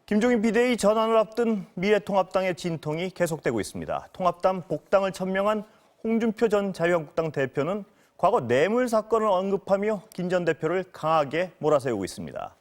김종인 비대위 전환을 앞둔 미래통합당의 진통이 계속되고 있습니다. 통합당 복당을 천명한 홍준표 전 자유한국당 대표는 과거 뇌물 사건을 언급하며 김 전 대표를 강하게 몰아세우고 있습니다.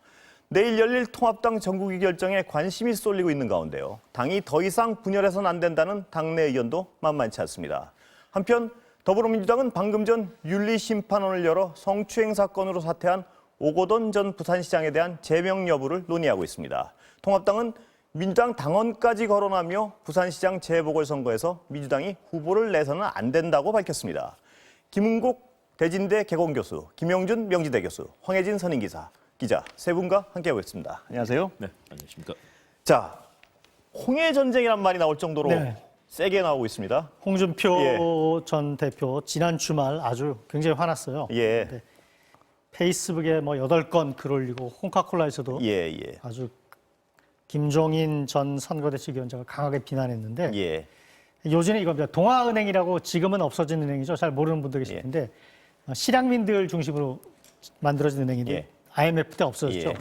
내일 열릴 통합당 전국위 결정에 관심이 쏠리고 있는 가운데요. 당이 더 이상 분열해서는 안 된다는 당내 의견도 만만치 않습니다. 한편 더불어민주당은 방금 전 윤리심판원을 열어 성추행 사건으로 사퇴한 오거돈 전 부산시장에 대한 제명 여부를 논의하고 있습니다. 통합당은 민주당 당원까지 거론하며 부산시장 재보궐선거에서 민주당이 후보를 내서는 안 된다고 밝혔습니다. 김은국 대진대 개공교수, 김영준 명지대 교수, 황혜진 선임기자, 기자 세 분과 함께하고 있습니다. 안녕하세요. 네, 안녕하십니까. 자, 홍해 전쟁이란 말이 나올 정도로 세게 나오고 있습니다. 홍준표 전 대표 지난 주말 아주 굉장히 화났어요. 예. 페이스북에 뭐 8건 글 올리고 홍카콜라에서도 아주 김종인 전 선거대책위원장을 강하게 비난했는데 요즘에 이겁니다. 동아은행이라고 지금은 없어진 은행이죠. 잘 모르는 분들 계실 텐데 실향민들 중심으로 만들어진 은행인데 IMF 때 없어졌죠.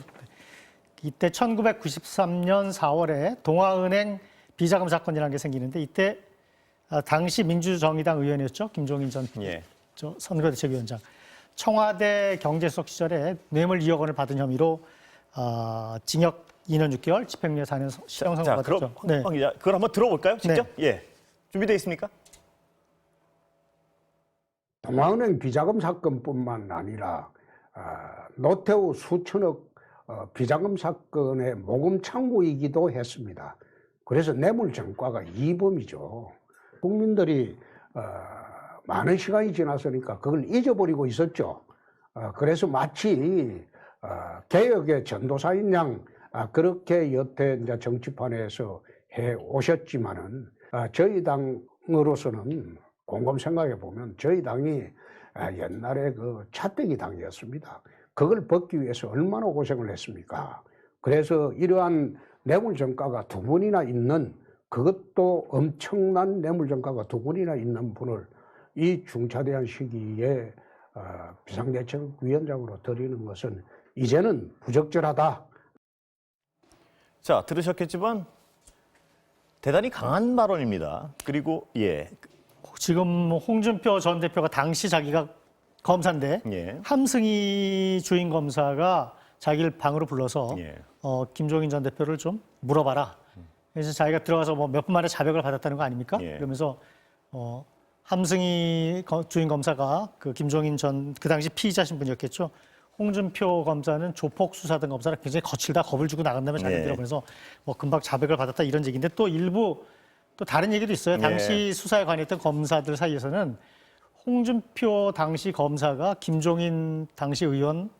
이때 1993년 4월에 동아은행 비자금 사건이라는 게 생기는데 이때 당시 민주정의당 의원이었죠. 김종인 전 선거대책위원장. 청와대 경제수석 시절에 뇌물 2억 원을 받은 혐의로 징역 2년 6개월, 집행유예 4년 실형 선고 받았죠. 그럼 황 기자, 그걸 한번 들어볼까요? 직접? 준비되어 있습니까? 동아은행 비자금 사건뿐만 아니라 노태우 수천억 비자금 사건의 모금 창구이기도 했습니다. 그래서 뇌물 전과가 이범이죠. 국민들이 많은 시간이 지났으니까 그걸 잊어버리고 있었죠. 그래서 마치 개혁의 전도사인 양 그렇게 여태 이제 정치판에서 해 오셨지만은 저희 당으로서는 곰곰 생각해 보면 저희 당이 옛날에 그 차떼기 당이었습니다. 그걸 벗기 위해서 얼마나 고생을 했습니까? 그래서 이러한 뇌물 전과가 두 분이나 있는, 그것도 엄청난 뇌물 전과가 두 분이나 있는 분을 이 중차대한 시기에 비상대책위원장으로 들이는 것은 이제는 부적절하다. 자, 들으셨겠지만 대단히 강한 발언입니다. 그리고 지금 홍준표 전 대표가 당시 자기가 검사인데 함승희 주임 검사가 자기를 방으로 불러서 김종인 전 대표를 좀 물어봐라. 그래서 자기가 들어가서 뭐 몇 분 만에 자백을 받았다는 거 아닙니까? 그러면서 함승희 주임 검사가 그 김종인 전 그 당시 피의자 신분이었겠죠. 홍준표 검사는 조폭 수사등 검사라 굉장히 거칠다, 겁을 주고 나간다면 자기들이라고 그래서 뭐 금방 자백을 받았다 이런 얘기인데 또 일부 또 다른 얘기도 있어요. 당시 수사에 관여했던 검사들 사이에서는 홍준표 당시 검사가 김종인 당시 의원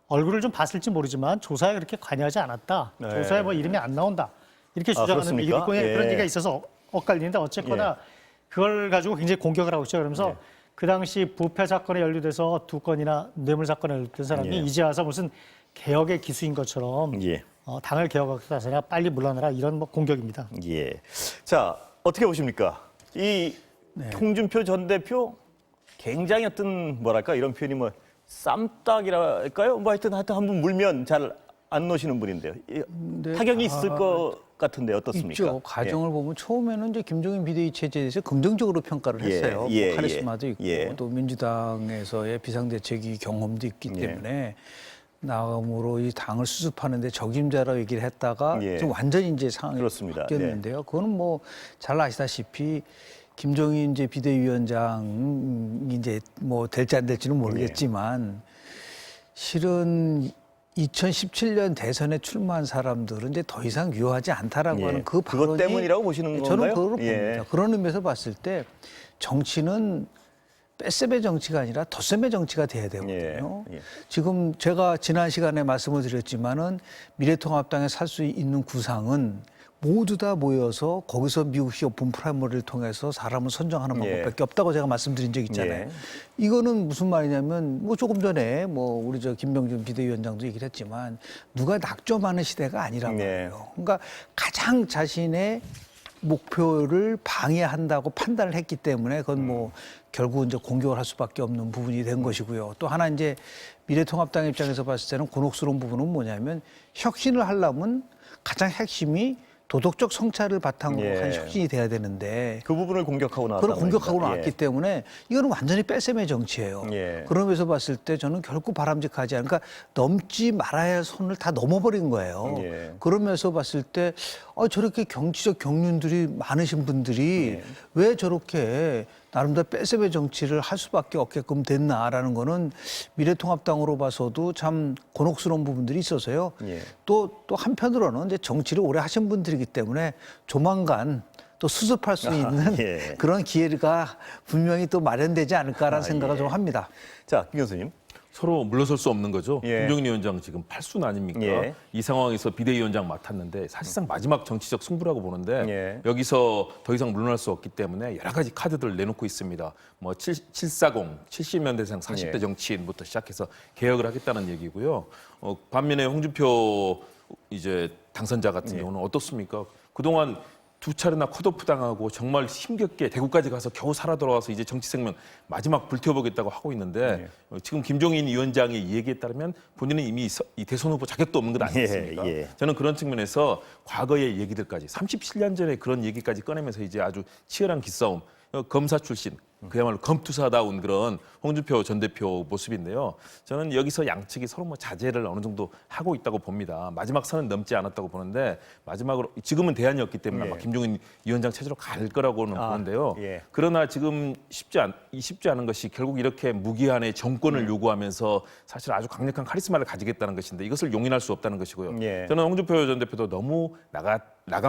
얼굴을 좀 봤을지 모르지만 조사에 그렇게 관여하지 않았다. 조사에 뭐 이름이 안 나온다. 이렇게 주장하는 일꾼에 그런 얘기가 있어서 엇갈리는데 어쨌거나 그걸 가지고 굉장히 공격을 하고 있죠. 그러면서 그 당시 부패 사건에 연루돼서 2건이나 뇌물 사건에 연루된 사람이 이제 와서 무슨 개혁의 기수인 것처럼 당을 개혁하겠다, 빨리 물러나라 이런 뭐 공격입니다. 자, 어떻게 보십니까? 이 홍준표 전 대표 굉장히 뭐랄까 이런 표현이 뭐 쌈딱이랄까요? 뭐 하여튼 한번 물면 잘 안 놓으시는 분인데요. 타격이 있을 것 같은데 어떻습니까? 있죠. 과정을 보면 처음에는 이제 김종인 비대위 체제에 대해서 긍정적으로 평가를 했어요. 뭐 카리스마도 있고 또 민주당에서의 비상대책위 경험도 있기 때문에 나음으로 이 당을 수습하는데 적임자라고 얘기를 했다가 좀 완전히 이제 상황이 바뀌었는데요. 그거는 뭐 잘 아시다시피 김종인 이제 비대위원장이 이제 뭐 될지 안 될지는 모르겠지만 실은 2017년 대선에 출마한 사람들은 이제 더 이상 유효하지 않다라고 하는 그 발언이 그것 때문이라고 보시는 건가요? 저는 그걸 봅니다. 그런 의미에서 봤을 때 정치는 뺄셈의 정치가 아니라 덧셈의 정치가 돼야 되거든요. 지금 제가 지난 시간에 말씀을 드렸지만은 미래통합당에 살 수 있는 구상은 모두 다 모여서 거기서 미국식 오픈 프라이머리를 통해서 사람을 선정하는 방법밖에 없다고 제가 말씀드린 적 있잖아요. 이거는 무슨 말이냐면 뭐 조금 전에 뭐 우리 저 김병준 비대위원장도 얘기를 했지만 누가 낙점하는 시대가 아니란 말이에요. 그러니까 가장 자신의 목표를 방해한다고 판단을 했기 때문에 그건 뭐 결국 이제 공격을 할 수밖에 없는 부분이 된 것이고요. 또 하나 이제 미래통합당 입장에서 봤을 때는 곤혹스러운 부분은 뭐냐면 혁신을 하려면 가장 핵심이 도덕적 성찰을 바탕으로 예. 한 혁신이 돼야 되는데 그 부분을 공격하고 나왔다. 그걸 공격하고 말입니다. 나왔기 때문에 이거는 완전히 뺄셈의 정치예요. 예. 그런 면에서 봤을 때 저는 결코 바람직하지 않으니까 그러니까 넘지 말아야 할 선을 다 넘어버린 거예요. 예. 그런 면에서 봤을 때 저렇게 정치적 경륜들이 많으신 분들이 예. 왜 저렇게 나름대로 뺄셈의 정치를 할 수밖에 없게끔 됐나라는 거는 미래통합당으로 봐서도 참 곤혹스러운 부분들이 있어서요. 예. 또 한편으로는 이제 정치를 오래 하신 분들이기 때문에 조만간 또 수습할 수 있는 예. 그런 기회가 분명히 또 마련되지 않을까라는 생각을 좀 합니다. 자, 김 교수님. 서로 물러설 수 없는 거죠. 예. 김종인 위원장 지금 8순 아닙니까? 예. 이 상황에서 비대위원장 맡았는데 사실상 마지막 정치적 승부라고 보는데 예. 여기서 더 이상 물러날 수 없기 때문에 여러 가지 카드들을 내놓고 있습니다. 뭐 740, 70년대생 40대 예. 정치인부터 시작해서 개혁을 하겠다는 얘기고요. 반면에 홍준표 이제 당선자 같은 예. 경우는 어떻습니까? 그동안 두 차례나 컷오프 당하고 정말 힘겹게 대구까지 가서 겨우 살아 돌아와서 이제 정치 생명 마지막 불태워보겠다고 하고 있는데 지금 김종인 위원장의 얘기에 따르면 본인은 이미 이 대선 후보 자격도 없는 것 아니겠습니까? 예, 예. 저는 그런 측면에서 과거의 얘기들까지 37년 전에 그런 얘기까지 꺼내면서 이제 아주 치열한 기싸움, 검사 출신 그야말로 검투사다운 그런 홍준표 전 대표 모습인데요. 저는 여기서 양측이 서로 뭐 자제를 어느 정도 하고 있다고 봅니다. 마지막 선은 넘지 않았다고 보는데 마지막으로 지금은 대안이 없기 때문에 예. 아마 김종인 위원장 체제로 갈 거라고는 보는데요. 예. 그러나 지금 쉽지 않은 것이 결국 이렇게 무기한의 정권을 요구하면서 사실 아주 강력한 카리스마를 가지겠다는 것인데 이것을 용인할 수 없다는 것이고요. 예. 저는 홍준표 전 대표도 너무 나간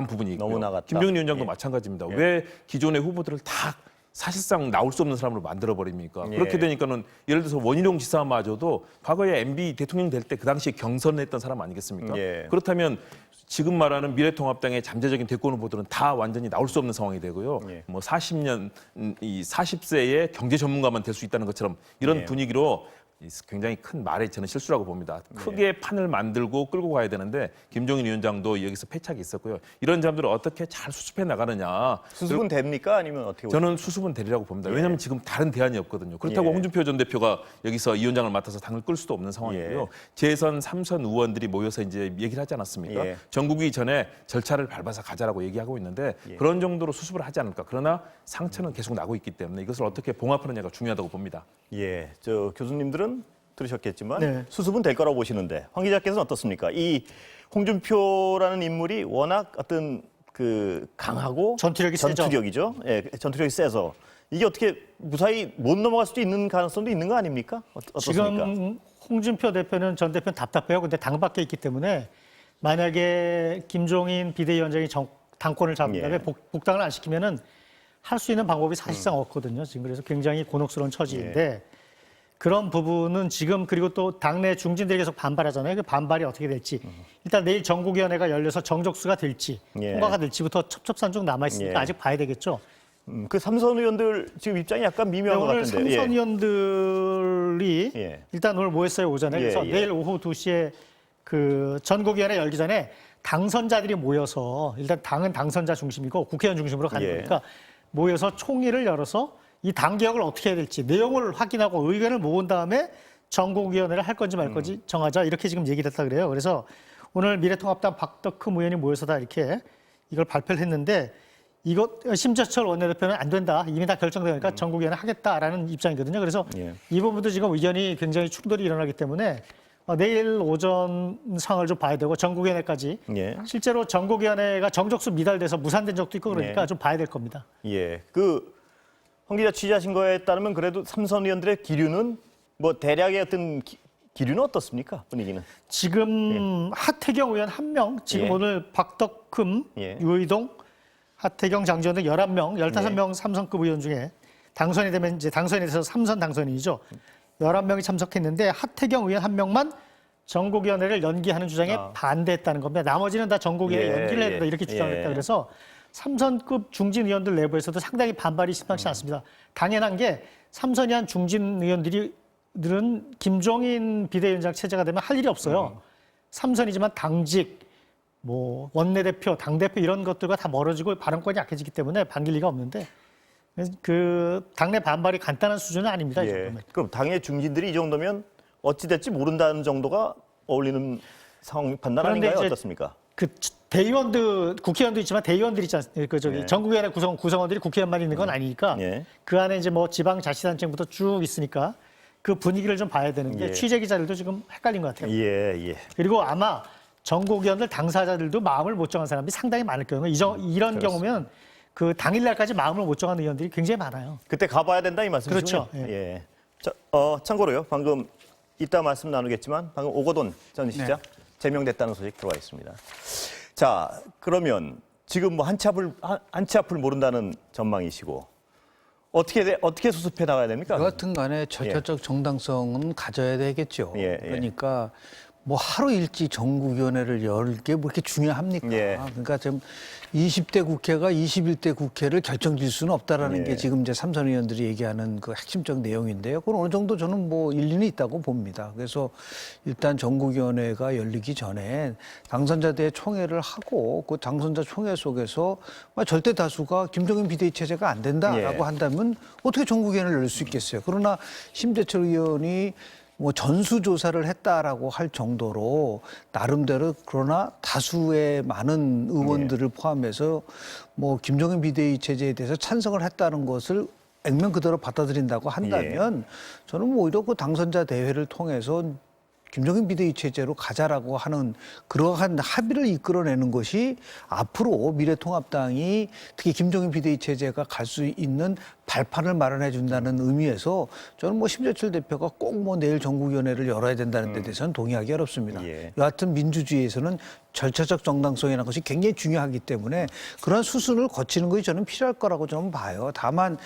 부분이 있고요. 너무 나갔다. 김종인 위원장도 예. 마찬가지입니다. 왜 기존의 후보들을 다 사실상 나올 수 없는 사람으로 만들어 버립니까? 예. 그렇게 되니까는 예를 들어서 원희룡 지사마저도 과거에 MB 대통령 될 때 그 당시에 경선했던 사람 아니겠습니까? 예. 그렇다면 지금 말하는 미래통합당의 잠재적인 대권 후보들은 다 완전히 나올 수 없는 상황이 되고요. 예. 뭐 40세의 경제 전문가만 될 수 있다는 것처럼 이런 예. 분위기로 굉장히 큰 말의 저는 실수라고 봅니다. 크게 판을 만들고 끌고 가야 되는데 김종인 위원장도 여기서 패착이 있었고요. 이런 사람들을 어떻게 잘 수습해 나가느냐. 수습은 됩니까? 아니면 어떻게 저는 수습은 되리라고 봅니다. 왜냐하면 지금 다른 대안이 없거든요. 그렇다고 예. 홍준표 전 대표가 여기서 이 위원장을 맡아서 당을 끌 수도 없는 상황이고요. 예. 재선 3선 의원들이 모여서 이제 얘기를 하지 않았습니까? 예. 전국이 전에 절차를 밟아서 가자라고 얘기하고 있는데 예. 그런 정도로 수습을 하지 않을까. 그러나 상처는 계속 나고 있기 때문에 이것을 어떻게 봉합하느냐가 중요하다고 봅니다. 예, 저 교수님들은 들으셨겠지만 네. 수습은 될 거라고 보시는데 황 기자께서는 어떻습니까? 이 홍준표라는 인물이 워낙 어떤 그 강하고 전투력이 세죠. 전투력이죠. 예, 전투력이 세서 이게 어떻게 무사히 못 넘어갈 수도 있는 가능성도 있는 거 아닙니까? 어떻습니까? 지금 홍준표 대표는 전 대표는 답답해요. 근데 당 밖에 있기 때문에 만약에 김종인 비대위원장이 당권을 잡은 다음에 예. 복당을 안 시키면은 할 수 있는 방법이 사실상 없거든요. 지금 그래서 굉장히 곤혹스러운 처지인데 그런 부분은 지금 그리고 또 당내 중진들이 계속 반발하잖아요. 그 반발이 어떻게 될지 일단 내일 전국위원회가 열려서 정적수가 될지 예. 통과가 될지부터 첩첩산중 남아 있으니까 예. 아직 봐야 되겠죠. 그 삼선 의원들 지금 입장이 약간 미묘한 것 오늘 같은데. 삼선 의원들이 예. 일단 오늘 모였어요 오전에. 예, 그래서 예. 내일 오후 2시에 그 전국위원회 열기 전에 당선자들이 모여서 일단 당은 당선자 중심이고 국회의원 중심으로 가는 예. 거니까 모여서 총회를 열어서 이 당 개혁을 어떻게 해야 될지 내용을 확인하고 의견을 모은 다음에 전국위원회를 할 건지 말 건지 정하자 이렇게 지금 얘기를 했다 그래요. 그래서 오늘 미래통합당 박덕흠 의원이 모여서 다 이렇게 이걸 발표를 했는데 이것 심재철 원내대표는 안 된다. 이미 다 결정되니까 전국위원회 하겠다라는 입장이거든요. 그래서 예. 이 부분도 지금 의견이 굉장히 충돌이 일어나기 때문에 내일 오전 상황을 좀 봐야 되고 전국위원회까지 예. 실제로 전국위원회가 정적수 미달돼서 무산된 적도 있고 그러니까 예. 좀 봐야 될 겁니다. 예, 황 기자 취재하신 거에 따르면 그래도 삼선 의원들의 기류는 뭐 대략의 어떤 기류는 어떻습니까? 분위기는? 지금 하태경 의원 1명, 지금 예. 오늘 박덕흠, 예. 유의동, 하태경, 장지원 등 11명, 15명 삼선급 의원 중에 당선이 되면 이제 당선이 돼서 3선 당선인이죠. 11명이 참석했는데 하태경 의원 1명만 전국위원회를 연기하는 주장에 반대했다는 겁니다. 나머지는 다 전국위원회 예, 연기를 해야 예. 된다 이렇게 주장했다. 예. 그래서 3선급 중진 의원들 내부에서도 상당히 반발이 심상치 않습니다. 당연한 게 3선이 한 중진 의원들은 김종인 비대위원장 체제가 되면 할 일이 없어요. 3선이지만 당직, 뭐 원내대표, 당대표 이런 것들과 다 멀어지고 발언권이 약해지기 때문에 반길 리가 없는데 그 당내 반발이 간단한 수준은 아닙니다. 이 예. 정도면. 그럼 당의 중진들이 이 정도면 어찌 될지 모른다는 정도가 어울리는 상황 판단 그런데 아닌가요? 이제 어떻습니까? 그 대의원들 국회의원도 있지만 대의원들이 있지 않습니까? 예. 전국위원회 구성원들이 국회의원만 있는 건 아니니까 예. 그 안에 이제 뭐 지방자치단체부터 쭉 있으니까 그 분위기를 좀 봐야 되는데 예. 취재 기자들도 지금 헷갈린 것 같아요. 예. 그리고 아마 전국위원들 당사자들도 마음을 못 정한 사람이 상당히 많을 거예요. 이런 경우면 그 당일날까지 마음을 못 정한 의원들이 굉장히 많아요. 그때 가봐야 된다 이 말씀이시죠? 그렇죠. 예. 자, 참고로요. 방금 이따 말씀 나누겠지만 방금 오거돈 전 시장 제명됐다는 소식 들어와 있습니다. 자, 그러면 지금 뭐 한치 앞을 모른다는 전망이시고 어떻게 수습해 나가야 됩니까? 여하튼 간에 절차적 정당성은 가져야 되겠죠. 예. 그러니까 뭐 하루 일찍 전국위원회를 열게 뭐 이렇게 중요합니까? 예. 그러니까 지금 20대 국회가 21대 국회를 결정질 수는 없다라는 예. 게 지금 이제 삼선 의원들이 얘기하는 그 핵심적 내용인데요. 그건 어느 정도 저는 뭐 일리는 있다고 봅니다. 그래서 일단 전국위원회가 열리기 전에 당선자대 총회를 하고 그 당선자 총회 속에서 절대 다수가 김종인 비대위 체제가 안 된다라고 예. 한다면 어떻게 전국위원회를 열 수 있겠어요? 그러나 심재철 의원이 뭐 전수조사를 했다라고 할 정도로 나름대로 그러나 다수의 많은 의원들을 포함해서 뭐 김종인 비대위 체제에 대해서 찬성을 했다는 것을 액면 그대로 받아들인다고 한다면 저는 뭐 오히려 그 당선자 대회를 통해서 김종인 비대위 체제로 가자라고 하는 그러한 합의를 이끌어내는 것이 앞으로 미래통합당이 특히 김종인 비대위 체제가 갈 수 있는 발판을 마련해 준다는 의미에서 저는 뭐 심재철 대표가 꼭 뭐 내일 전국위원회를 열어야 된다는 데 대해서는 동의하기 어렵습니다. 예. 여하튼 민주주의에서는 절차적 정당성이라는 것이 굉장히 중요하기 때문에 그런 수순을 거치는 것이 저는 필요할 거라고 저는 봐요. 다만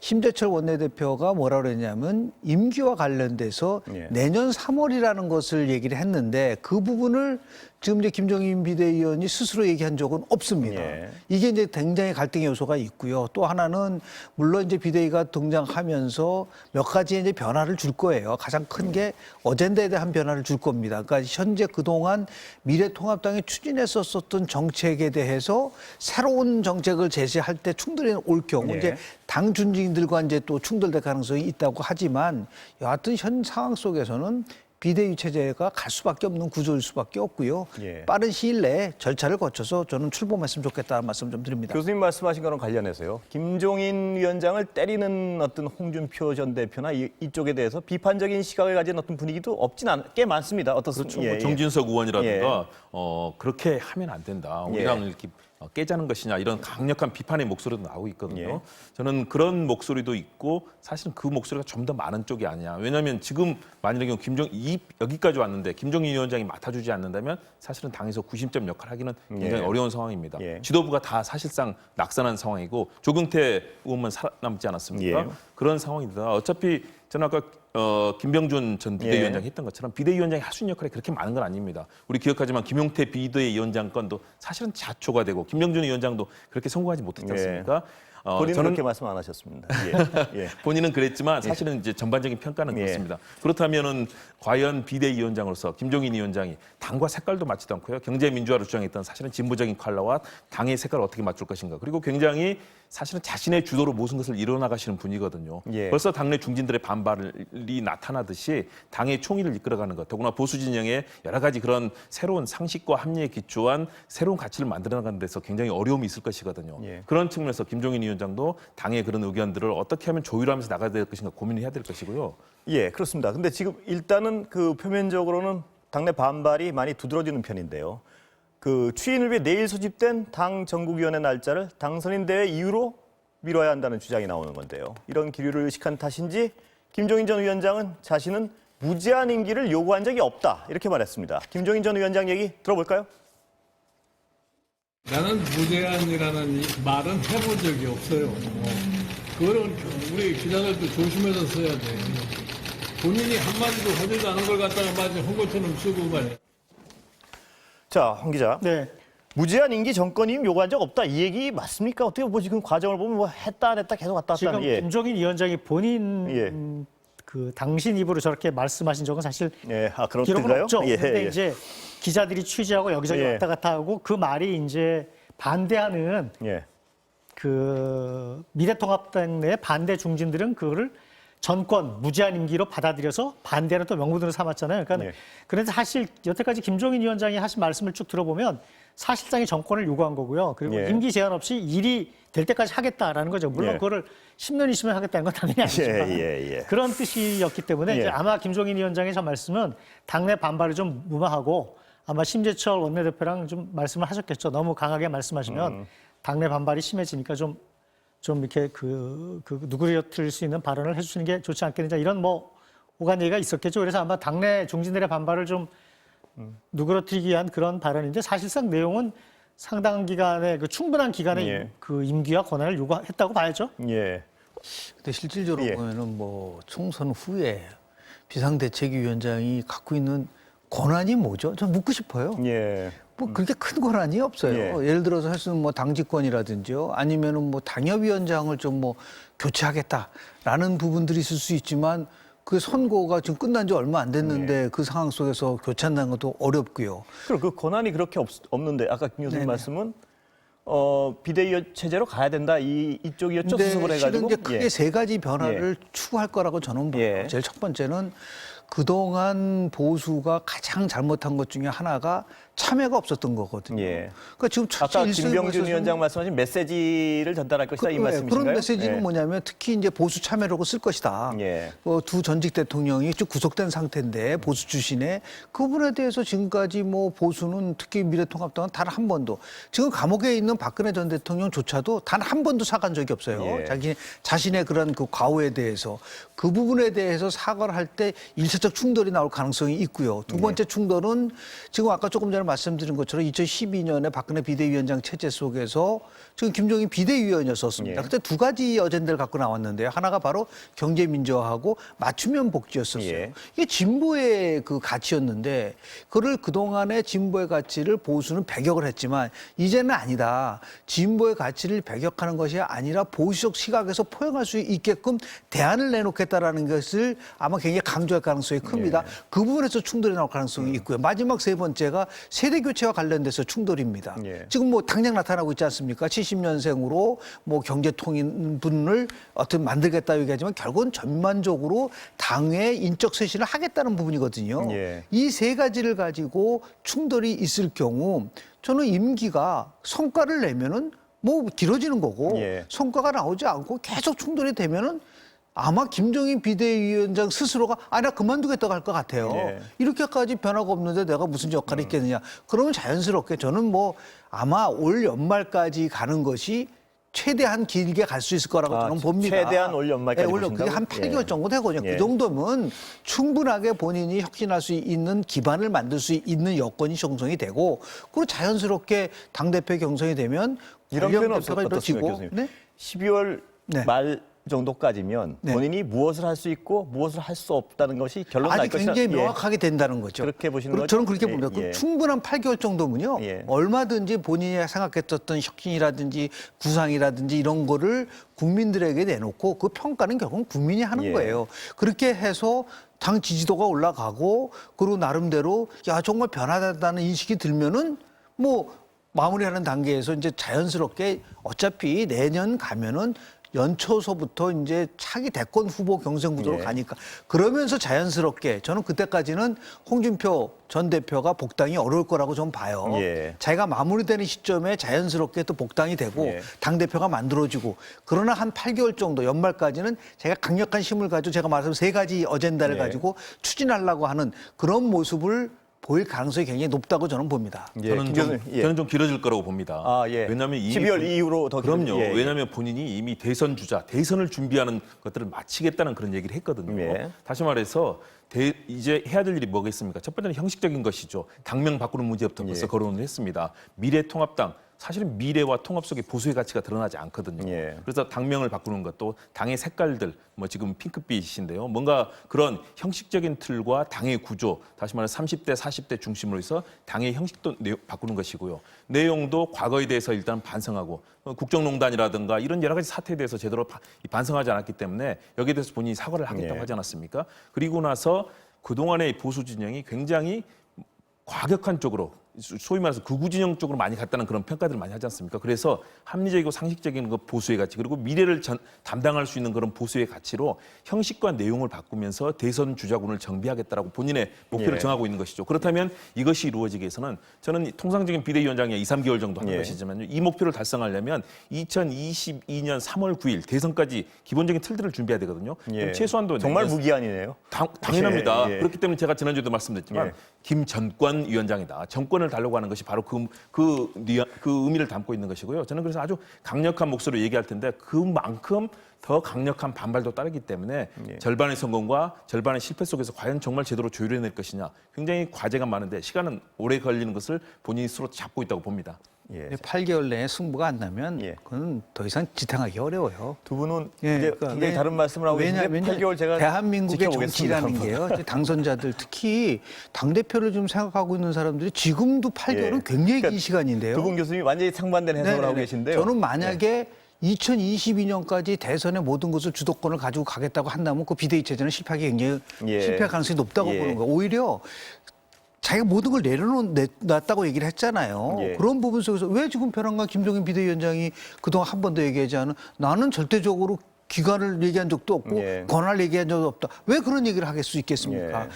심재철 원내대표가 뭐라 그랬냐면 임기와 관련돼서 예. 내년 3월이라는 것을 얘기를 했는데 그 부분을 지금 이제 김종인 비대위원이 스스로 얘기한 적은 없습니다. 예. 이게 이제 굉장히 갈등의 요소가 있고요. 또 하나는 물론 이제 비대위가 등장하면서 몇 가지 이제 변화를 줄 거예요. 가장 큰 게 어젠다에 대한 변화를 줄 겁니다. 그러니까 현재 그동안 미래통합당이 추진했었던 정책에 대해서 새로운 정책을 제시할 때 충돌이 올 경우 예. 이제 당 중진들과 이제 또 충돌될 가능성이 있다고 하지만 여하튼 현 상황 속에서는 비대위 체제가 갈 수밖에 없는 구조일 수밖에 없고요. 예. 빠른 시일 내에 절차를 거쳐서 저는 출범했으면 좋겠다는 말씀 좀 드립니다. 교수님 말씀하신 거랑 관련해서요. 김종인 위원장을 때리는 어떤 홍준표 전 대표나 이쪽에 대해서 비판적인 시각을 가진 어떤 분위기도 꽤 많습니다. 어떻습니까? 그렇죠. 뭐 정진석 의원이라든가 그렇게 하면 안 된다. 우리랑 이렇게 깨자는 것이냐 이런 강력한 비판의 목소리도 나오고 있거든요. 예. 저는 그런 목소리도 있고 사실은 그 목소리가 좀 더 많은 쪽이 아니냐. 왜냐하면 지금 만일의 경우 여기까지 왔는데 김종인 위원장이 맡아주지 않는다면 사실은 당에서 구심점 역할을 하기는 굉장히 어려운 상황입니다. 예. 지도부가 다 사실상 낙선한 상황이고 조경태 의원만 살아남지 않았습니까? 예. 그런 상황이다. 어차피 저는 아까 김병준 전 비대위원장이 했던 것처럼 비대위원장이 할 수 있는 역할이 그렇게 많은 건 아닙니다. 우리 기억하지만 김용태 비대위원장 건도 사실은 자초가 되고 김병준 위원장도 그렇게 성공하지 못했지 않습니까? 본인은 저는 그렇게 말씀 안 하셨습니다. 예. 본인은 그랬지만 사실은 이제 전반적인 평가는 그렇습니다. 그렇다면은 과연 비대위원장으로서 김종인 위원장이 당과 색깔도 맞지도 않고요. 경제민주화를 주장했던 사실은 진보적인 컬러와 당의 색깔을 어떻게 맞출 것인가. 그리고 굉장히 사실은 자신의 주도로 모든 것을 이뤄나가시는 분이거든요. 예. 벌써 당내 중진들의 반발이 나타나듯이 당의 총의를 이끌어가는 것. 더구나 보수 진영의 여러 가지 그런 새로운 상식과 합리에 기초한 새로운 가치를 만들어나가는 데서 굉장히 어려움이 있을 것이거든요. 예. 그런 측면에서 김종인 위원장도 당의 그런 의견들을 어떻게 하면 조율하면서 나가야 될 것인가 고민을 해야 될 것이고요. 예, 그렇습니다. 근데 지금 일단은 그 표면적으로는 당내 반발이 많이 두드러지는 편인데요. 그 추인을 위해 내일 소집된 당 전국위원회 날짜를 당선인 대회 이후로 미뤄야 한다는 주장이 나오는 건데요. 이런 기류를 의식한 탓인지 김종인 전 위원장은 자신은 무제한 임기를 요구한 적이 없다 이렇게 말했습니다. 김종인 전 위원장 얘기 들어볼까요? 나는 무제한이라는 말은 해본 적이 없어요. 그거는 우리 기자들도 조심해서 써야 돼. 본인이 한마디도 하지도 않은 걸 갖다가 마치 한 것처럼 쓰고 말이야. 자, 황 기자. 네. 무제한 임기 정권임 요구한 적 없다. 이 얘기 맞습니까? 어떻게 뭐 지금 과정을 보면 뭐 했다 안 했다 계속 왔다 갔다 지금 하는. 김종인 위원장이 본인 예. 그 당신 입으로 저렇게 말씀하신 적은 사실 예, 기록은 그렇던가요? 없죠. 예, 근데 예. 이제 기자들이 취재하고 여기저기 예. 왔다 갔다 하고 그 말이 이제 반대하는 예. 그 미래통합당 내 반대 중진들은 그거를 전권 무제한 임기로 받아들여서 반대는 또 명분으로 삼았잖아요. 그러니까 네. 그런데 사실 여태까지 김종인 위원장이 하신 말씀을 쭉 들어보면 사실상의 정권을 요구한 거고요. 그리고 예. 임기 제한 없이 일이 될 때까지 하겠다라는 거죠. 물론 예. 그거를 10년, 20년 하겠다는 건 당연히 아니지만 예. 그런 뜻이었기 때문에 예. 이제 아마 김종인 위원장의 저 말씀은 당내 반발이 좀 무마하고 아마 심재철 원내대표랑 좀 말씀을 하셨겠죠. 너무 강하게 말씀하시면 당내 반발이 심해지니까 좀 이렇게 누그러뜨릴 수 있는 발언을 해주시는 게 좋지 않겠느냐 이런 뭐 오간 얘기가 있었겠죠. 그래서 아마 당내 중진들의 반발을 좀 누그러뜨리기 위한 그런 발언인데 사실상 내용은 상당한 기간의 충분한 기간의 예. 그 임기와 권한을 요구했다고 봐야죠. 예. 근데 실질적으로 예. 보면은 뭐 총선 후에 비상대책위원장이 갖고 있는 권한이 뭐죠? 좀 묻고 싶어요. 예. 뭐 그렇게 큰 권한이 없어요. 예. 예를 들어서 할 수는 뭐 당직권이라든지요, 아니면은 뭐 당협위원장을 좀 뭐 교체하겠다라는 부분들이 있을 수 있지만 그 선거가 지금 끝난 지 얼마 안 됐는데 그 상황 속에서 교체한다는 것도 어렵고요. 그리고 그 권한이 그렇게 없는데 아까 김 교수님 네네. 말씀은 비대위 체제로 가야 된다 이쪽이었죠. 근데 수습을 실은 해가지고. 이제 크게 세 가지 변화를 추구할 거라고 저는 봐요. 예. 제일 첫 번째는 그동안 보수가 가장 잘못한 것 중에 하나가 참여가 없었던 거거든요. 예. 그러니까 지금 아까 일선에서 김병준 좀 위원장 말씀하신 메시지를 전달할 것이다 이 말씀이신가요? 그런 메시지는 예. 뭐냐면 특히 이제 보수 참여라고 쓸 것이다. 예. 두 전직 대통령이 쭉 구속된 상태인데 보수 출신에 그 부분에 대해서 지금까지 뭐 보수는 특히 미래통합당은 단 한 번도 지금 감옥에 있는 박근혜 전 대통령조차도 단 한 번도 사과한 적이 없어요. 예. 자신의 그런 그 과오에 대해서 그 부분에 대해서 사과를 할 때 일차적 충돌이 나올 가능성이 있고요. 두 번째 충돌은 지금 아까 조금 전에 말씀드린 것처럼 2012년에 박근혜 비대위원장 체제 속에서 지금 김종인 비대위원이었었습니다. 예. 그때 두 가지 어젠다를 갖고 나왔는데요. 하나가 바로 경제 민주화하고 맞춤형 복지였었어요. 예. 이게 진보의 그 가치였는데 그를 그동안의 진보의 가치를 보수는 배격을 했지만 이제는 아니다. 진보의 가치를 배격하는 것이 아니라 보수적 시각에서 포용할 수 있게끔 대안을 내놓겠다라는 것을 아마 굉장히 강조할 가능성이 큽니다. 그 부분에서 충돌이 나올 가능성이 있고요. 마지막 세 번째가 세대 교체와 관련돼서 충돌입니다. 예. 지금 뭐 당장 나타나고 있지 않습니까? 70년생으로 뭐 경제통일분을 어떻게 만들겠다 얘기하지만 결국은 전반적으로 당의 인적 쇄신을 하겠다는 부분이거든요. 예. 이 세 가지를 가지고 충돌이 있을 경우 저는 임기가 성과를 내면은 뭐 길어지는 거고 예. 성과가 나오지 않고 계속 충돌이 되면은 아마 김종인 비대위원장 스스로가 나 그만두겠다고 할 것 같아요. 예. 이렇게까지 변화가 없는데 내가 무슨 역할이 있겠느냐. 그러면 자연스럽게 저는 뭐 아마 올 연말까지 가는 것이 최대한 길게 갈 수 있을 거라고 저는 봅니다. 최대한 올 연말까지 그게 보신다고요? 한 8개월 예. 정도 되거든요. 예. 그 정도면 충분하게 본인이 혁신할 수 있는 기반을 만들 수 있는 여건이 형성이 되고 그리고 자연스럽게 당대표 경선이 되면 이런 관련 표현은 대표가 어떻습니까, 이루어지고 교수님? 네? 12월 네. 말 정도까지면 네. 본인이 무엇을 할 수 있고 무엇을 할 수 없다는 것이 결론 날 아니 것이다. 굉장히 예. 명확하게 된다는 거죠. 그렇게 보시는 그리고 거죠? 저는 그렇게 예, 봅니다. 예. 그럼 충분한 8개월 정도면요. 예. 얼마든지 본인이 생각했었던 혁신이라든지 구상이라든지 이런 거를 국민들에게 내놓고 그 평가는 결국은 국민이 하는 예. 거예요. 그렇게 해서 당 지지도가 올라가고 그리고 나름대로 야 정말 변화된다는 인식이 들면은 뭐 마무리하는 단계에서 이제 자연스럽게 어차피 내년 가면은 연초서부터 이제 차기 대권 후보 경선 구도로 예. 가니까 그러면서 자연스럽게 저는 그때까지는 홍준표 전 대표가 복당이 어려울 거라고 좀 봐요. 예. 자기가 마무리되는 시점에 자연스럽게 또 복당이 되고 예. 당대표가 만들어지고 그러나 한 8개월 정도 연말까지는 제가 강력한 힘을 가지고 제가 말씀 세 가지 어젠다를 예. 가지고 추진하려고 하는 그런 모습을 보일 가능성이 굉장히 높다고 저는 봅니다. 예, 저는 김 좀, 교수님, 예. 저는 좀 길어질 거라고 봅니다. 아, 예. 왜냐하면 이미 12월 이후로 더 그럼요. 길어지- 예, 예. 왜냐하면 본인이 이미 대선 주자, 대선을 준비하는 것들을 마치겠다는 그런 얘기를 했거든요. 예. 다시 말해서 이제 해야 될 일이 뭐겠습니까? 첫 번째는 형식적인 것이죠. 당명 바꾸는 문제부터 벌써 예. 거론을 했습니다. 미래통합당. 사실은 미래와 통합 속에 보수의 가치가 드러나지 않거든요. 예. 그래서 당명을 바꾸는 것도 당의 색깔들, 뭐 지금 핑크빛인데요. 뭔가 그런 형식적인 틀과 당의 구조, 다시 말해 30대, 40대 중심으로 해서 당의 형식도 바꾸는 것이고요. 내용도 과거에 대해서 일단 반성하고 국정농단이라든가 이런 여러 가지 사태에 대해서 제대로 반성하지 않았기 때문에 여기에 대해서 본인이 사과를 하겠다고 예. 하지 않았습니까? 그리고 나서 그동안의 보수 진영이 굉장히 과격한 쪽으로 소위 말해서 극우 진영 쪽으로 많이 갔다는 그런 평가들을 많이 하지 않습니까? 그래서 합리적이고 상식적인 그 보수의 가치 그리고 미래를 담당할 수 있는 그런 보수의 가치로 형식과 내용을 바꾸면서 대선 주자군을 정비하겠다라고 본인의 목표를 예. 정하고 있는 것이죠. 그렇다면 이것이 이루어지기 위해서는 저는 통상적인 비대위원장이 2, 3개월 정도 하는 예. 것이지만 이 목표를 달성하려면 2022년 3월 9일 대선까지 기본적인 틀들을 준비해야 되거든요. 예. 그럼 최소한도 정말 내년 무기한이네요. 당연합니다. 예, 예. 그렇기 때문에 제가 지난주에도 말씀드렸지만 예. 김 전권 위원장이다. 정권을 달라고 하는 것이 바로 그 의미를 담고 있는 것이고요. 저는 그래서 아주 강력한 목소리로 얘기할 텐데 그만큼 더 강력한 반발도 따르기 때문에 예. 절반의 성공과 절반의 실패 속에서 과연 정말 제대로 조율해낼 것이냐 굉장히 과제가 많은데 시간은 오래 걸리는 것을 본인이 스스로 잡고 있다고 봅니다. 예. 8개월 내에 승부가 안 나면 예. 그건 더 이상 지탱하기 어려워요. 두 분은 예, 이제 그러니까 굉장히 다른 말씀을 하고 계신데 왜냐하면 8개월 제가 대한민국의 지켜보겠습니다. 정치라는 게요. 이제 당선자들 특히 당대표를 좀 생각하고 있는 사람들이 지금도 8개월은 예. 굉장히 그러니까 긴 시간인데요. 두 분 교수님이 완전히 상반된 해석을 하고 네네네. 계신데요. 저는 만약에 2022년까지 대선의 모든 것을 주도권을 가지고 가겠다고 한다면 그 비대위 체제는 실패하기 굉장히 예. 실패할 가능성이 높다고 예. 보는 거예요. 오히려 자기가 모든 걸 내려놨다고 얘기를 했잖아요. 예. 그런 부분 속에서 왜 지금 벼랑간 김종인 비대위원장이 그동안 한 번도 얘기하지 않은 나는 절대적으로 기간을 얘기한 적도 없고 예. 권한을 얘기한 적도 없다. 왜 그런 얘기를 하겠 수 있겠습니까? 예.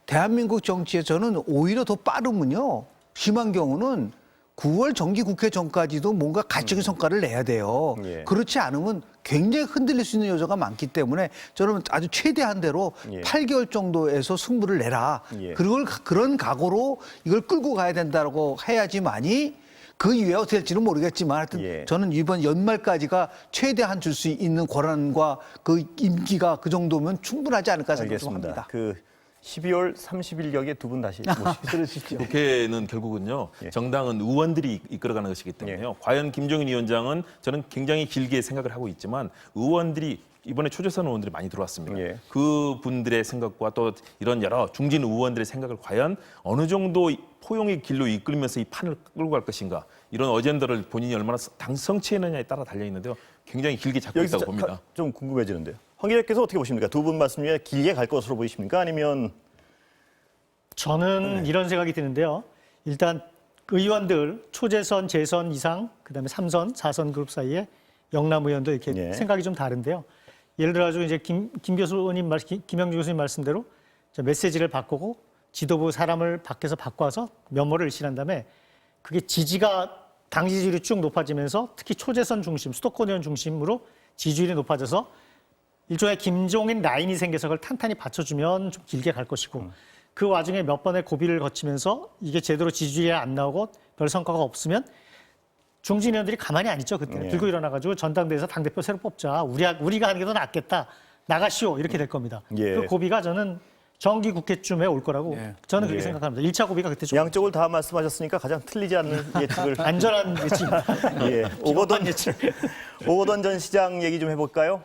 대한민국 정치에 저는 오히려 더 빠르면요. 심한 경우는 9월 정기국회 전까지도 뭔가 가치적인 성과를 내야 돼요. 예. 그렇지 않으면 굉장히 흔들릴 수 있는 요소가 많기 때문에 저는 아주 최대한대로 예. 8개월 정도에서 승부를 내라. 예. 그런 각오로 이걸 끌고 가야 된다고 해야지만이 그 이후에 어떻게 될지는 모르겠지만 하여튼 예. 저는 이번 연말까지가 최대한 줄 수 있는 권한과 그 임기가 그 정도면 충분하지 않을까 알겠습니다. 생각합니다. 그 12월 30일경에 두 분 다시 모시죠. 국회는 결국은요 예. 정당은 의원들이 이끌어가는 것이기 때문에요. 과연 김종인 위원장은 저는 굉장히 길게 생각을 하고 있지만 의원들이 이번에 초재선 의원들이 많이 들어왔습니다. 예. 그 분들의 생각과 또 이런 여러 중진 의원들의 생각을 과연 어느 정도 포용의 길로 이끌면서 이 판을 끌고 갈 것인가 이런 어젠다를 본인이 얼마나 성취했느냐에 따라 달려 있는데요. 굉장히 길게 잡고 여기서 있다고 봅니다. 좀 궁금해지는데요. 황 기자께서 어떻게 보십니까? 두 분 말씀 중에 길게 갈 것으로 보이십니까? 아니면 저는 이런 생각이 드는데요. 일단 의원들 초재선, 재선 이상, 그다음에 3선, 4선 그룹 사이에 영남 의원도 이렇게 예. 생각이 좀 다른데요. 예를 들어 가지고 이제 김 교수님 김영주 교수님 말씀대로 메시지를 바꾸고 지도부 사람을 밖에서 바꿔서 면모를 일신한 다음에 그게 지지가 당 지지율이 쭉 높아지면서 특히 초재선 중심, 수도권 의원 중심으로 지지율이 높아져서 일종의 김종인 라인이 생겨서 그걸 탄탄히 받쳐주면 좀 길게 갈 것이고 그 와중에 몇 번의 고비를 거치면서 이게 제대로 지지율이 안 나오고 별 성과가 없으면 중진 의원들이 가만히 안 있죠. 그때는 들고 일어나가지고 전당대회에서 당대표 새로 뽑자. 우리가 하는 게 더 낫겠다. 나가시오. 이렇게 될 겁니다. 예. 그 고비가 저는 정기국회쯤에 올 거라고 저는 그렇게 예. 생각합니다. 1차 고비가 그때 좀 양쪽을 다 말씀하셨으니까 가장 틀리지 않는 예측을 안전한 예측. 예, 오거돈 전 시장 얘기 좀 해볼까요?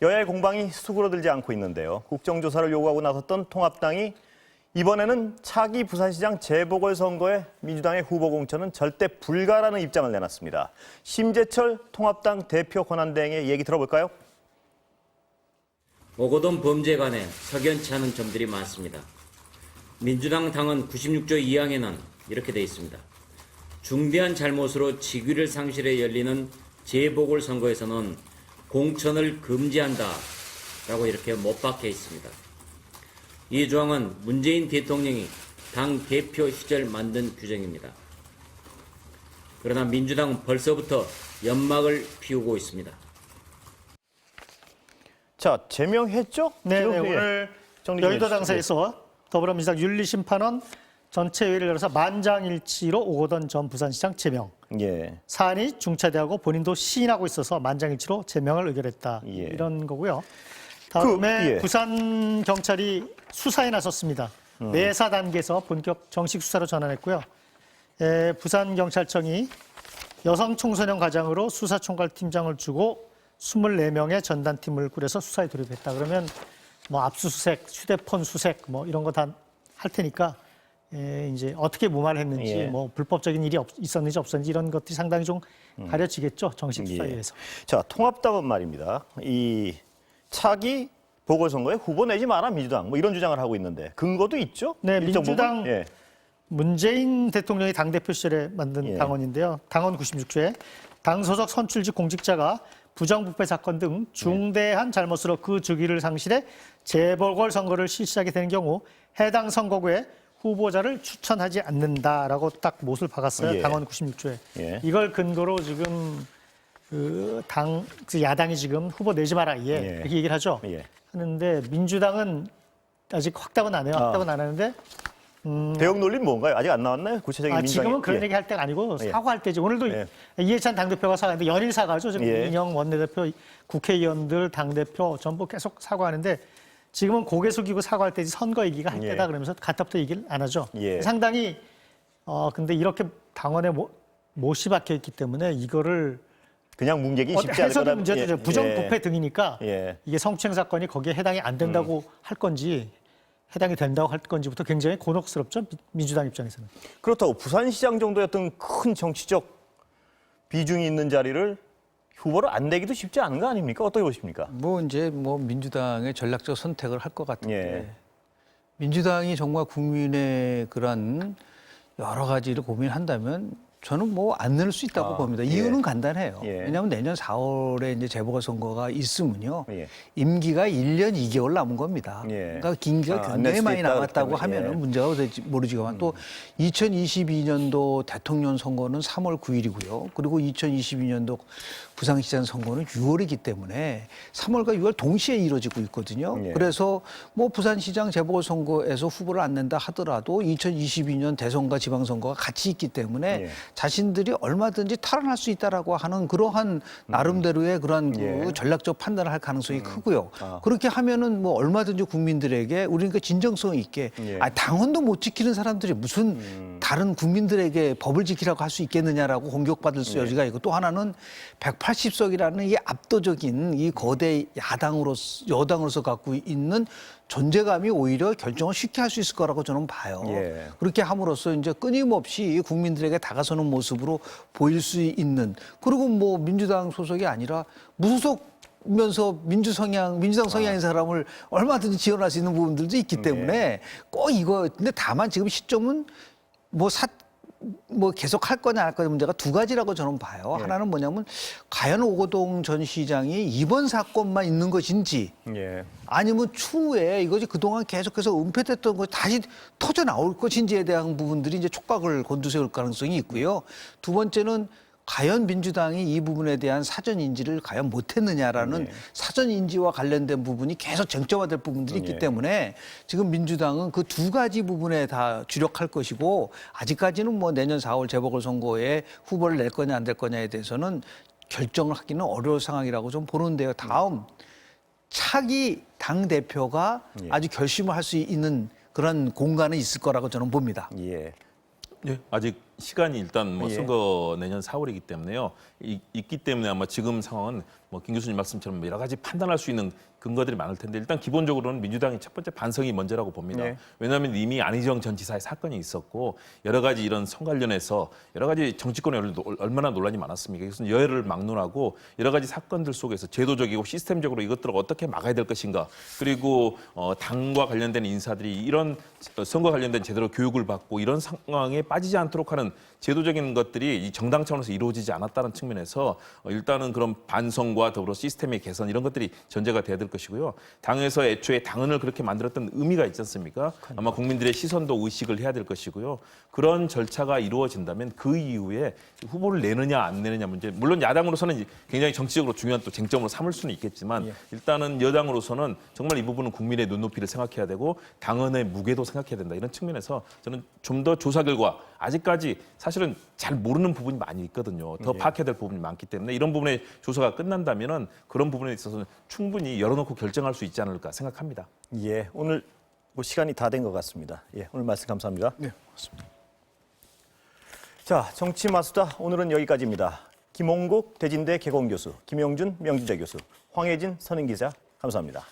여야의 공방이 수그러들지 않고 있는데요. 국정조사를 요구하고 나섰던 통합당이 이번에는 차기 부산시장 재보궐선거에 민주당의 후보 공천은 절대 불가라는 입장을 내놨습니다. 심재철 통합당 대표 권한대행의 얘기 들어볼까요? 오거돈 범죄에 관해 석연치 않은 점들이 많습니다. 민주당 당헌 96조 2항에는 이렇게 되어 있습니다. 중대한 잘못으로 직위를 상실해 열리는 재보궐선거에서는 공천을 금지한다라고 이렇게 못 박혀 있습니다. 이 조항은 문재인 대통령이 당 대표 시절 만든 규정입니다. 그러나 민주당은 벌써부터 연막을 피우고 있습니다. 자, 제명했죠? 네, 지금, 네, 예. 오늘 정리 좀 여의도 해주시죠. 당사에서 더불어민주당 윤리심판원 전체 회의를 열어서 만장일치로 오거돈 전 부산시장 제명. 예. 사안이 중차대하고 본인도 시인하고 있어서 만장일치로 제명을 의결했다. 예. 이런 거고요. 다음에 예. 부산 경찰이 수사에 나섰습니다. 내사 단계에서 본격 정식 수사로 전환했고요. 부산 경찰청이 여성 청소년 과장으로 수사총괄 팀장을 주고 24명의 전단팀을 꾸려서 수사에 돌입했다. 그러면 뭐 압수수색, 휴대폰 수색 뭐 이런 거 다 할 테니까 이제 어떻게 무마했는지 예. 뭐 불법적인 일이 있었는지 없었는지 이런 것들이 상당히 좀 가려지겠죠. 정식 수사에 예. 의해서. 자, 통합당은 말입니다. 이 차기 보궐선거에 후보 내지 마라 민주당 뭐 이런 주장을 하고 있는데 근거도 있죠? 네, 일정 민주당 부분? 예. 문재인 대통령이 당대표 시절에 만든 예. 당원인데요. 당원 96조에 당 소속 선출직 공직자가 부정부패 사건 등 중대한 잘못으로 그 직위를 상실해 재보궐선거를 실시하게 되는 경우 해당 선거구에 후보자를 추천하지 않는다라고 딱 못을 박았어요. 예. 당원 96조에. 예. 이걸 근거로 지금 그 야당이 지금 후보 내지 마라 예. 이렇게 얘기를 하죠. 예. 하는데 민주당은 아직 확답은 안 해요. 확답은 안 하는데 대응 논리는 뭔가요? 아직 안 나왔나요? 구체적인 민주당의- 지금은 그런 예. 얘기 할 때가 아니고 예. 사과할 때지. 오늘도 예. 이해찬 당대표가 사과했는데 연일 사과죠. 지금 예. 이인영 원내대표, 국회의원들, 당대표 전부 계속 사과하는데 지금은 고개 숙이고 사과할 때지 선거 얘기가 할 예. 때다 그러면서 갖다부터 얘기를 안 하죠. 예. 상당히 근데 이렇게 당원에 못이 박혀 있기 때문에 이거를 그냥 뭉개기 쉽지 않을 해석이 거다. 문제죠. 예. 부정부패 등이니까 예. 이게 성추행 사건이 거기에 해당이 안 된다고 할 건지 해당이 된다고 할 건지부터 굉장히 곤혹스럽죠. 민주당 입장에서는. 그렇다고 부산시장 정도였던 큰 정치적 비중이 있는 자리를 후보로 안 내기도 쉽지 않은 거 아닙니까? 어떻게 보십니까? 이제 민주당의 전략적 선택을 할 것 같은데 예. 민주당이 정말 국민의 그런 여러 가지를 고민한다면 저는 안 낼 수 있다고 봅니다. 이유는 예. 간단해요. 예. 왜냐하면 내년 4월에 이제 재보궐선거가 있으면요. 예. 임기가 1년 2개월 남은 겁니다. 예. 그러니까 임기가 안낼 굉장히 수도 많이 있다, 남았다고 그렇기 때문에. 하면은 문제가 될지 모르지만 또 2022년도 대통령 선거는 3월 9일이고요. 그리고 2022년도 부산시장 선거는 6월이기 때문에 3월과 6월 동시에 이루어지고 있거든요. 예. 그래서 부산시장 재보궐선거에서 후보를 안 낸다 하더라도 2022년 대선과 지방선거가 같이 있기 때문에 예. 자신들이 얼마든지 탈환할 수 있다라고 하는 그러한 나름대로의 그런 예. 그 전략적 판단을 할 가능성이 크고요. 아. 그렇게 하면은 얼마든지 국민들에게 우리가 진정성 있게 예. 당원도 못 지키는 사람들이 무슨 다른 국민들에게 법을 지키라고 할 수 있겠느냐라고 공격받을 수 여지가 있고 또 하나는 180석이라는 이 압도적인 이 거대 여당으로서 갖고 있는 존재감이 오히려 결정을 쉽게 할 수 있을 거라고 저는 봐요. 예. 그렇게 함으로써 이제 끊임없이 국민들에게 다가서는 모습으로 보일 수 있는 그리고 민주당 소속이 아니라 무소속면서 민주당 성향인 사람을 얼마든지 지원할 수 있는 부분들도 있기 때문에 꼭 근데 다만 지금 시점은 계속 할 거냐 할 거냐 문제가 두 가지라고 저는 봐요. 하나는 뭐냐면 과연 오거동 전 시장이 이번 사건만 있는 것인지 예. 아니면 추후에 이것이 그동안 계속해서 은폐됐던 것이 다시 터져 나올 것인지에 대한 부분들이 이제 촉각을 곤두세울 가능성이 있고요. 두 번째는 과연 민주당이 이 부분에 대한 사전 인지를 과연 못했느냐라는 사전 인지와 관련된 부분이 계속 쟁점화될 부분들이 있기 때문에 지금 민주당은 그 두 가지 부분에 다 주력할 것이고 아직까지는 내년 4월 재보궐선거에 후보를 낼 거냐 안 될 거냐에 대해서는 결정을 하기는 어려울 상황이라고 좀 보는데요. 다음 차기 당 대표가 아주 결심을 할 수 있는 그런 공간은 있을 거라고 저는 봅니다. 예. 예, 아직 시간이 일단 예. 선거 내년 4월이기 때문에요. 있기 때문에 아마 지금 상황은 김 교수님 말씀처럼 여러 가지 판단할 수 있는 근거들이 많을 텐데 일단 기본적으로는 민주당의 첫 번째 반성이 먼저라고 봅니다. 네. 왜냐하면 이미 안희정 전 지사의 사건이 있었고 여러 가지 이런 선 관련해서 여러 가지 정치권에 얼마나 논란이 많았습니까? 그래서 여야를 막론하고 여러 가지 사건들 속에서 제도적이고 시스템적으로 이것들을 어떻게 막아야 될 것인가 그리고 당과 관련된 인사들이 이런 선거 관련된 제대로 교육을 받고 이런 상황에 빠지지 않도록 하는 제도적인 것들이 이 정당 차원에서 이루어지지 않았다는 측면에서 일단은 그런 반성과 더불어 시스템의 개선 이런 것들이 전제가 돼야 될 것이고요. 당에서 애초에 당헌을 그렇게 만들었던 의미가 있지 않습니까? 아마 국민들의 시선도 의식을 해야 될 것이고요. 그런 절차가 이루어진다면 그 이후에 후보를 내느냐 안 내느냐 문제 물론 야당으로서는 굉장히 정치적으로 중요한 또 쟁점으로 삼을 수는 있겠지만 일단은 여당으로서는 정말 이 부분은 국민의 눈높이를 생각해야 되고 당헌의 무게도 생각해야 된다. 이런 측면에서 저는 좀 더 조사 결과 아직까지 사실은 잘 모르는 부분이 많이 있거든요. 더 파악해야 될 부분이 많기 때문에 이런 부분의 조사가 끝난다면은 그런 부분에 있어서는 충분히 열어놓고 결정할 수 있지 않을까 생각합니다. 예. 오늘 시간이 다 된 것 같습니다. 예. 오늘 말씀 감사합니다. 네, 맞습니다. 자, 정치 마수다 오늘은 여기까지입니다. 김홍국 대진대 개공교수, 김영준 명지대 교수, 황혜진 선임기자 감사합니다.